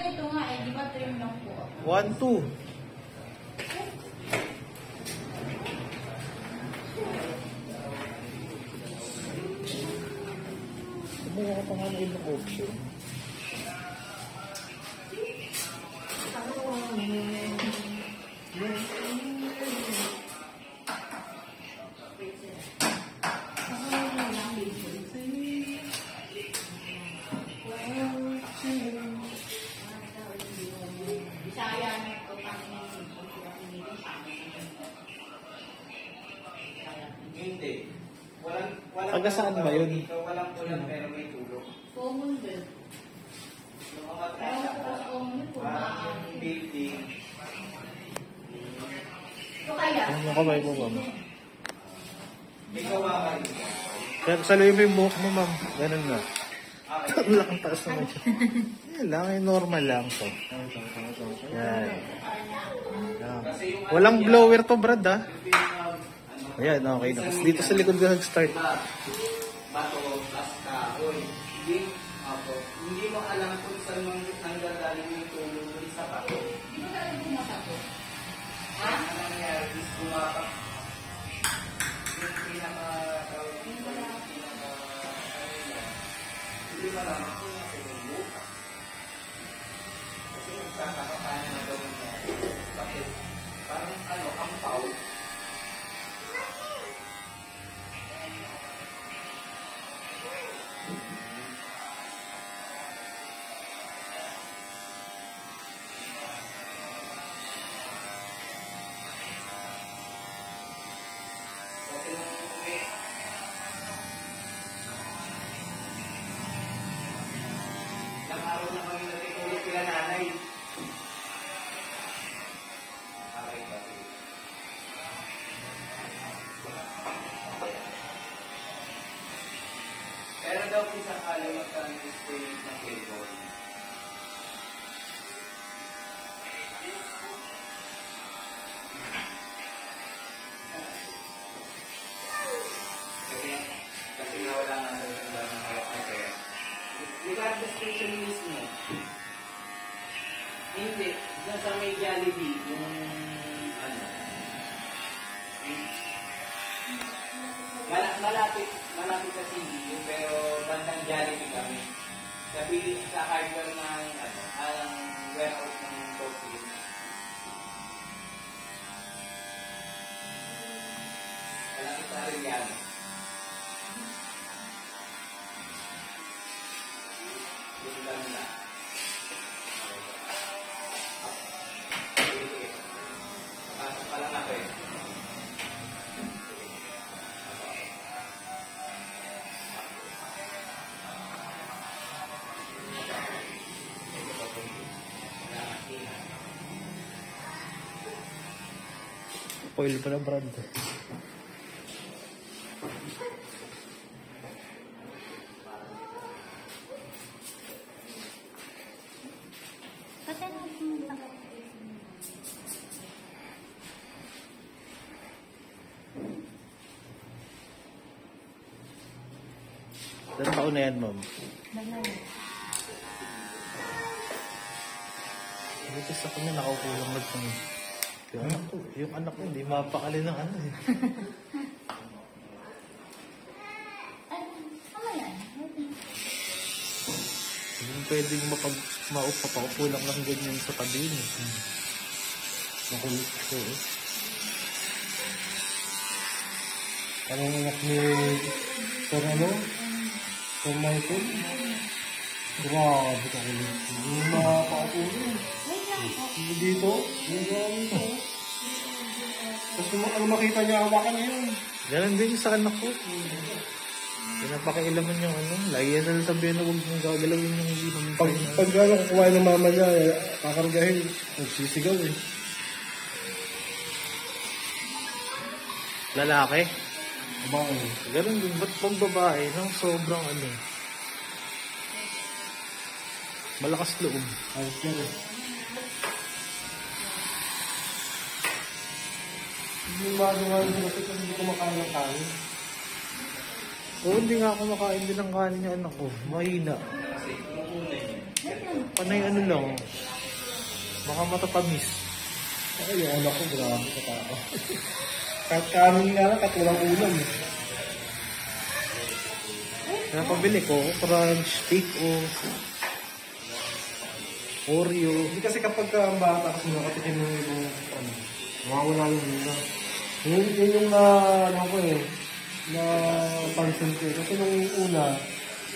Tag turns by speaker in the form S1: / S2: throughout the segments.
S1: ito nga eh, di ba trim lang po ako?
S2: 1, 2. Kumuha ka pa nga ng ibang option.
S3: Hindi. Walang
S2: Taga saan ba yun?
S3: Walang ulan pero may tulog.
S1: Common din.
S3: Yung mga
S1: Pero
S3: trasa
S1: ako sa common po,
S3: building.
S1: ito kaya?
S2: Ano kamay mo, ma'am?
S3: May kawakan.
S2: Kaya saluhin mo yung buhok mo, ma'am. Ganun nga. Ang lakang taas naman siya. Yan lang, normal lang to. Yan. Yan. Walang blower to, Brad, ha? Ayan, okay na. Kasi dito sa likod ka nag-start.
S3: Bato, plus kahoy. Hindi mo alam kung saan nanggagaling yung tulog doon sa bato.
S1: Hindi mo talaga pumasapo. Ha?
S3: Ang nangyari is pumapak. Yung hindi mo alam kung nasa yung buka. Kasi nagkakakapahan na gawin niya. Bakit? Parang ampaw. Ilang araw na kami natutulog kila nanay. Okay, okay. Pero daw kung sakali magka-display ng cable. Kasi nga wala nga daw yung damang hawak na kaya. Regardless station mismo. Hindi. Diyan sa may Jollibee, yung malapit sa CDU, pero bandang Jollibee kami. Sa hardware ng ang warehouse ng Tokyo. Malapit sa Arellano.
S2: Foil pa na, Brad. Ilan taon na yan, ma'am? Dito sa kanya, nakaupo lang nagsunod. Yung anak ko, hindi mapakali ng ano eh.
S1: Ano yan?
S2: Hindi pwedeng mapaupo lang ng ganyan sa tabi niya. Makulit ko eh.
S4: Anong anak ni Sir Sir Michael? Grabe ka kulit. Hindi makakaupo rin. Dito? Dito? Tapos makita niya, hawakan niya yun.
S2: Ganon din sa anak ko. Pinapakialaman yung layan na lang sabihin na huwag mong gagalawin yung hindi naman.
S4: Pag kukuha ng mama niya, kakargahin, nagsisigaw eh.
S2: Lalaki?
S4: Babae.
S2: Ganon din. Ba't pang babae? Nang sobrang malakas loob.
S4: Ayos yan eh. Hindi magawa yung kasi kung hindi kumakain ng kain.
S2: Oo, hindi nga ako makain din ng kanin yung anak ko. Mahina. Panay ano lang. Baka matatamis.
S4: Ay, yung anak ko, grabe ka tao. Kahit kanin nga lang, kahit walang ulam.
S2: Kaya pabili ko, crunch, steak o Oreo.
S4: Hindi kasi kapag ang bata kasi nakatikin mo yung ano, mawawala yung nila. Yun yung ano ko eh, na pansin ko. Kasi nung una,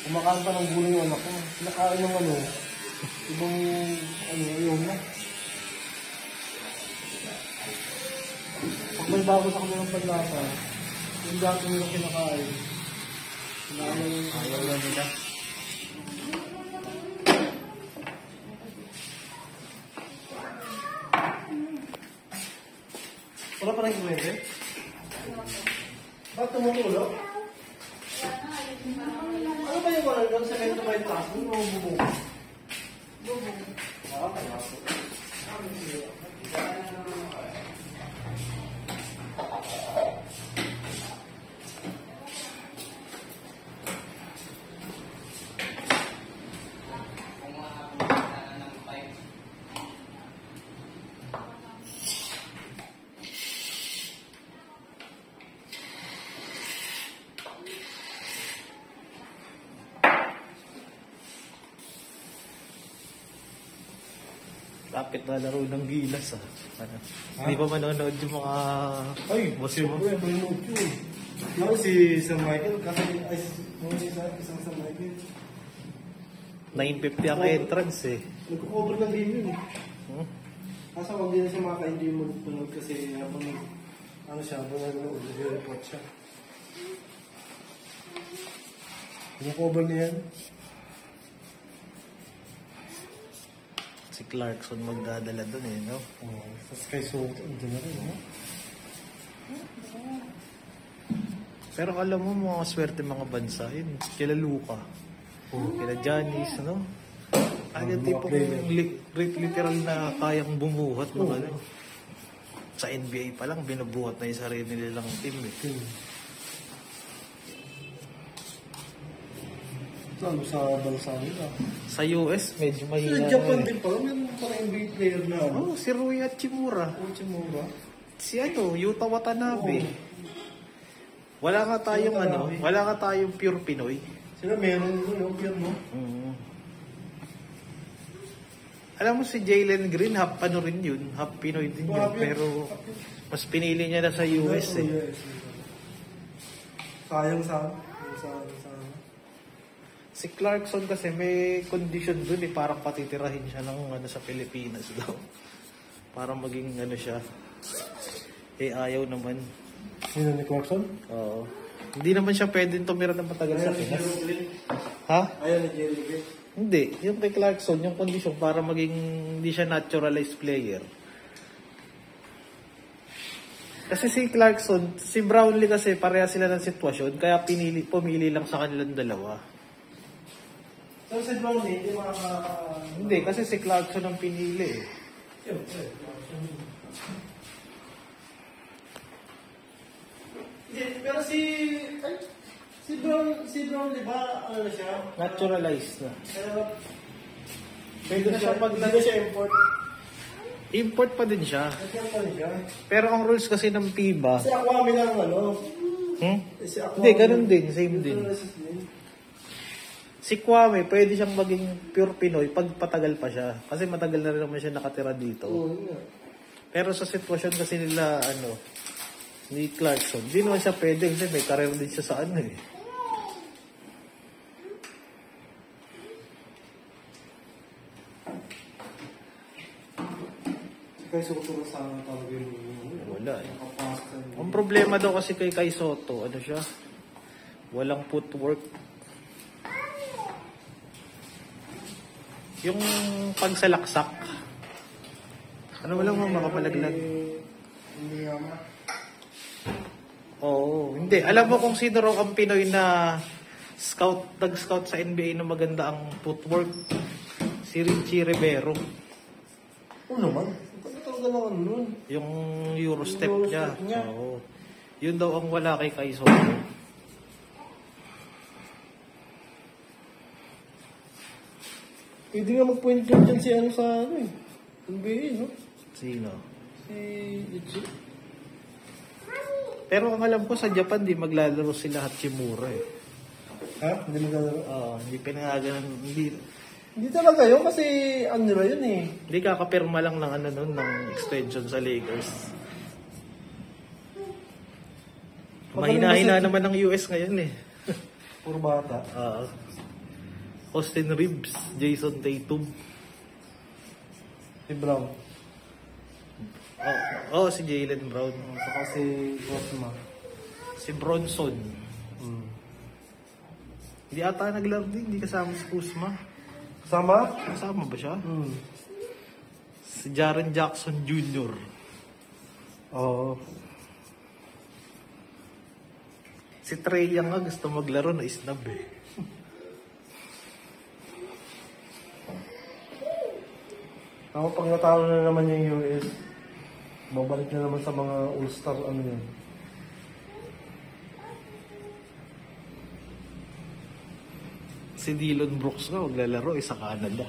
S4: kumakain pa ng gulay yung anak ko. Kinakain ng ano, ibang ano, yun na. Pag may bago sa kanilang panlasa, yung dati nilang kinakain.
S2: Ayaw lang nila.
S4: Wala pa rin kumete? Bakit tumutulog? Ano ba yung wala lang sa kento ba yung taas? Ano ba yung bubong? Bubong. Ah, kaya po.
S2: Lapit na laro ng gilas ah. Ano? Hindi pa manonood yung mga...
S4: Ay,
S2: boss mo.
S4: siyempre, manonood yun. Ako si Sir Michael, kasi ay, isang Sir Michael.
S2: 950 ang entrance eh.
S4: Nagko-cover ng game yun eh.
S2: Hmm?
S4: Kaso wag din na siya maka-hindi mo nagpunod kasi habang ano siya, habang nanonood, nag-report siya. Nag-cover niya yan.
S2: Si Clarkson magdadala dun eh, no?
S4: Oo, tapos kay Soto, hindi na rin, no?
S2: Pero alam mo, mga swerte mga bansa, yun, kila Luka, kila Giannis, no? Ano yung tipong literal na kayang bumuhat mga ano. Sa NBA pa lang, binubuhat na yung sarili nilang team eh.
S4: Lalo sa bansa nila.
S2: Sa US, medyo mahina.
S4: Sa Japan din pala, meron parang NBA player na ano.
S2: Oh, si Rui Hachimura.
S4: Uchimura.
S2: Si ano, Yuta Watanabe. Wala nga tayong ano, wala nga tayong pure Pinoy.
S4: Sila meron yung pure mo.
S2: Mm. Alam mo si Jalen Green, half ano rin yun, half Pinoy din yun. Pero mas pinili niya na sa US eh.
S4: Sayang sa
S2: Si Clarkson kasi may condition dun eh, parang patitirahin siya ng ano sa Pilipinas daw. Para maging ano siya. Eh ayaw naman.
S4: Sino ni Clarkson?
S2: Oo. Hindi naman siya pwedeng tumira ng matagal sa Pinas. Ha?
S4: Ayaw ni Jerry Green.
S2: Hindi. Yung kay Clarkson, yung condition para maging hindi siya naturalized player. Kasi si Clarkson, si Brownlee kasi pareha sila ng sitwasyon, kaya pumili lang sa kanilang dalawa.
S4: So si Brownlee, hindi
S2: Hindi, kasi si Clarkson ang pinili eh.
S4: Pero si Brown, di ba, ano na siya?
S2: Naturalized na.
S4: Pwede na siya
S2: pag
S4: hindi na siya import.
S2: Import pa din siya.
S4: Nagyan pa rin siya.
S2: Pero ang rules kasi ng FIBA...
S4: Si Aquaman lang ano. Si Aquaman.
S2: Hindi, ganun din. Same din. Si Kwame, pwede siyang maging pure Pinoy pag patagal pa siya. Kasi matagal na rin naman siya nakatira dito.
S4: Oo, yun nga.
S2: Pero sa sitwasyon kasi nila, ano, ni Clarkson, di naman siya pwede kasi may career din siya sa ano eh.
S4: Kaya sukuro sa akin talaga yung
S2: Wala eh.
S4: nakapasok.
S2: Ang problema daw kasi kay Kai Soto, ano siya? Walang footwork. Yung pagsalaksak. Ano mo lang mo makapalaglag?
S4: Hindi naman.
S2: Oo, hindi. Alam mo kung sino raw ang Pinoy na nag-scout sa NBA na maganda ang footwork? Si Richie Rivero.
S4: Oo naman. Pagkatawag na ano nun.
S2: Yung Eurostep
S4: Yung
S2: niya.
S4: Eurostep niya.
S2: Oo. Yun daw ang wala kay Kai Soto.
S4: Pwede nga mag-point guard dyan si ano sa ano eh. NBA, no?
S2: Sino?
S4: Si Ichi.
S2: Pero ang alam ko sa Japan, di maglalaro sila Hachimura eh.
S4: Ha? Hindi maglalaro.
S2: Oo, hindi pinayagan,
S4: Hindi talaga yun kasi ano nila yun eh.
S2: hindi kakapirma lang ng ano nun, ng extension sa Lakers. Mahina-hina naman ng US ngayon eh.
S4: Puro bata.
S2: Austin Reeves, Jason Tatum.
S4: Si Brown.
S2: Si Jaylen Brown.
S4: Saka si Cosma.
S2: Si Bronson. Hindi ata naglaro din, hindi kasama si Kuzma.
S4: Kasama?
S2: Kasama ba siya? Si Jaren Jackson Jr.
S4: Oo.
S2: Si Trey Young nga gusto maglaro na isnab eh.
S4: Ako pag natalo na naman yung US, babalik na naman sa mga all-star ano yun.
S2: Si Dillon Brooks nga maglalaro sa Canada.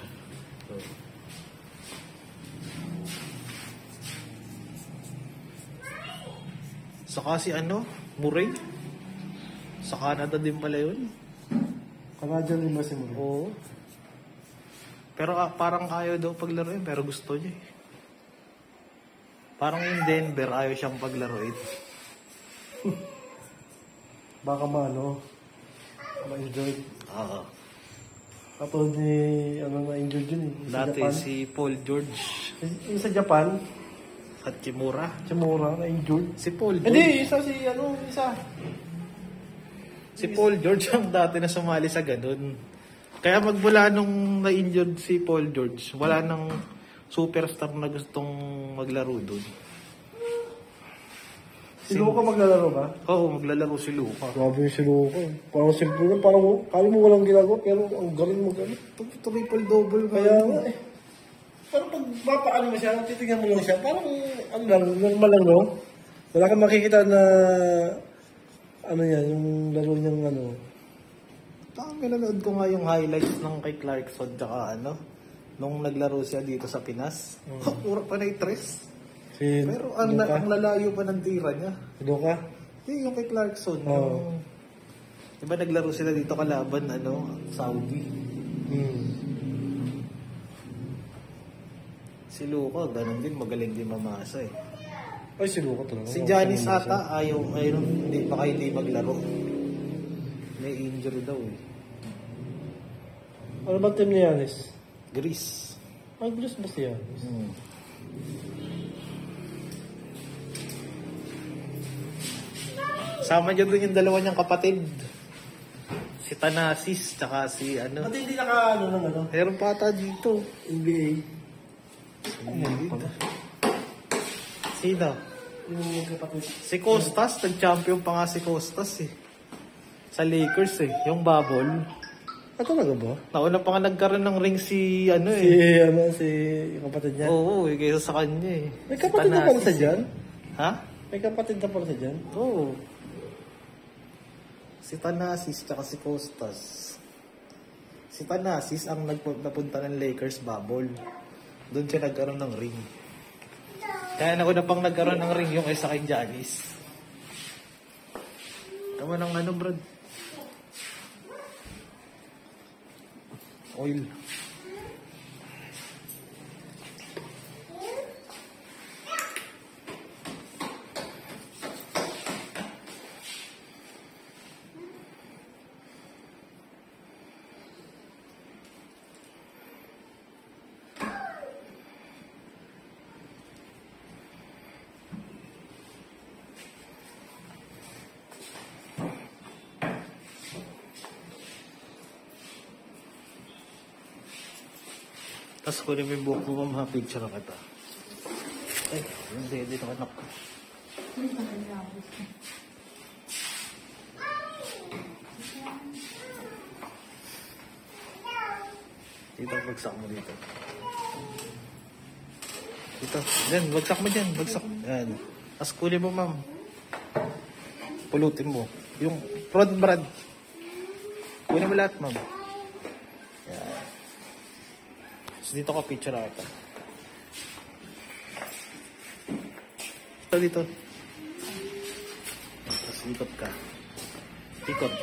S2: Saka si Murray. Sa Canada din pala yun.
S4: Canadian din ba si Murray?
S2: Oo. Pero parang ayaw daw paglaro yun, pero gusto niya eh. Parang yung Denver, ayaw siyang paglaro eh.
S4: Baka ma-enjoy.
S2: Oo.
S4: Katulad ni, na-enjoy yun eh. Sa
S2: Dati
S4: Japan.
S2: si Paul George
S4: Yung sa Japan,
S2: Hachimura.
S4: Chamura, na-enjoy.
S2: Si Paul George.
S4: Hindi, isa.
S2: Si Paul George ang dati na sumali sa ganun. Kaya magmula nung na-injured si Paul George, wala nang superstar na gustong maglaro doon.
S4: Si Luka maglalaro ba?
S2: Oo, maglalaro si Luka.
S4: Grabe yung si Luka. Parang simple lang, parang kala mo walang ginagawa, pero ang galing mo gano'n.
S2: Triple-double
S4: Kaya nga eh. Parang pag papaano mo siya, titignan mo lang siya, parang ano lang, normal lang, no? Wala kang makikita na ano yan, yung laro niyang ano.
S2: Nanonood ko nga yung highlights ng kay Clarkson tsaka nung naglaro siya dito sa Pinas. Pura pa na itres.
S4: Si
S2: Pero ang lalayo pa ng tira niya.
S4: Si Luka?
S2: Yung kay Clarkson.
S4: Oo.
S2: Diba naglaro sila dito kalaban, Saudi. Si Luka, ganun din, magaling din mamasa eh.
S4: Ay, si Luka talaga.
S2: Si Giannis ata, baka hindi maglaro. May injury daw eh.
S4: Ano ba team ni Giannis?
S2: Greece.
S4: Ay, Greece ba si Giannis?
S2: Sama dyan doon yung dalawa niyang kapatid. Si Thanasis, tsaka si
S4: Pati hindi naka ng ano?
S2: Meron pa ata dito.
S4: NBA.
S2: Sino?
S4: Yung kapatid.
S2: Si Costas, nag-champion pa nga si Costas eh. Sa Lakers eh, yung bubble.
S4: Ah, talaga ba?
S2: Nauna pa nga nagkaroon ng ring si
S4: Si yung kapatid niya.
S2: Oo, kaysa sa kanya eh.
S4: May kapatid na pala sa dyan?
S2: Ha?
S4: May kapatid na pala sa dyan?
S2: Oo. Si Thanasis tsaka si Costas. Si Thanasis ang napunta ng Lakers bubble. Doon siya nagkaroon ng ring. Kaya nauna pang nagkaroon ng ring yung isa kay Giannis. Tama ng Brad? Oil. Tapos kunin mo yung buhok mo, mga picture na kita. Ay, hindi, dito ka anak ko. Dito, bagsak mo dito. Dito, dyan, bagsak mo dyan, bagsak. Yan. Tapos kunin mo, ma'am. Pulutin mo. Yung front brad. Kunin mo lahat, ma'am. Yan. Tapos dito ka picture ako. Dito. Tapos ikot ka. Ikot.